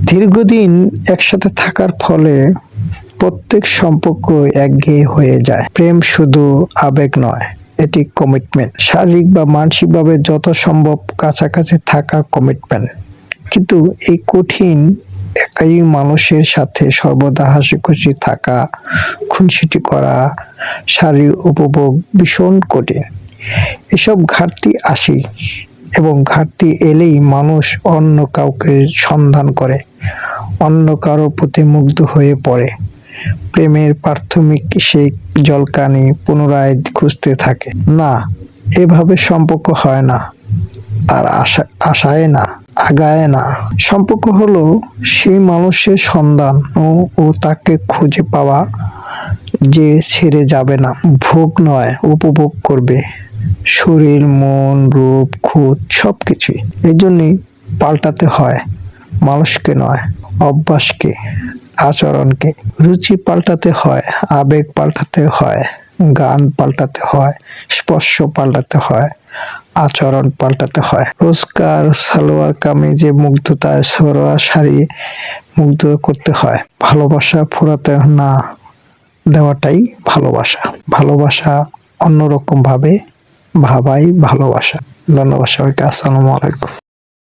দীর্ঘদিন একসাথে থাকার ফলে প্রত্যেক সম্পর্ক একঘেয়ে হয়ে যায়। প্রেম শুধু আবেগ নয়, এটি কমিটমেন্ট। শারীরিক বা মানসিকভাবে যত সম্ভব কাছাকাছি থাকা কমিটমেন্ট। কিন্তু এই কঠিন একাই মানুষের সাথে সর্বদা হাসিখুশি থাকা, খুনসুটি করা, শারীরিক উপভোগ ভীষণ কঠিন। এসব ঘাটতি আসে এবং ঘাটতি এলেই মানুষ অন্য কাউকে সন্ধান করে, অন্য কারো প্রতি মুগ্ধ হয়ে পড়ে। প্রেমের প্রাথমিক সেই জলকানি পুনরায় খুঁজতে থাকে। না, এভাবে সম্পর্ক হয় না, আর আশায় না, আগায় না। সম্পর্ক হলো সেই মানুষের সন্ধান ও তাকে খুঁজে পাওয়া যে ছেড়ে যাবে না। ভোগ নয়, উপভোগ করবে শরীর, মন, রূপ, খুঁত সবকিছুই। এই জন্যই পাল্টাতে হয় মানুষকে নয়, অভ্যাসকে, আচরণকে। রুচি পাল্টাতে হয়, আবেগ পাল্টাতে হয়, গান পাল্টাতে হয়, স্পর্শ পাল্টাতে হয়, আচরণ পাল্টাতে হয়। রোজকার সালোয়ার কামিজে মুগ্ধতায় সরোয়া শাড়ি মুগ্ধ করতে হয়। ভালোবাসা ফুরাতে না দেওয়াটাই ভালোবাসা। ভালোবাসা অন্যরকম ভাবে ভাবাই ভালোবাসা। ধন্যবাদ সবাইকে। আসসালামু আলাইকুম।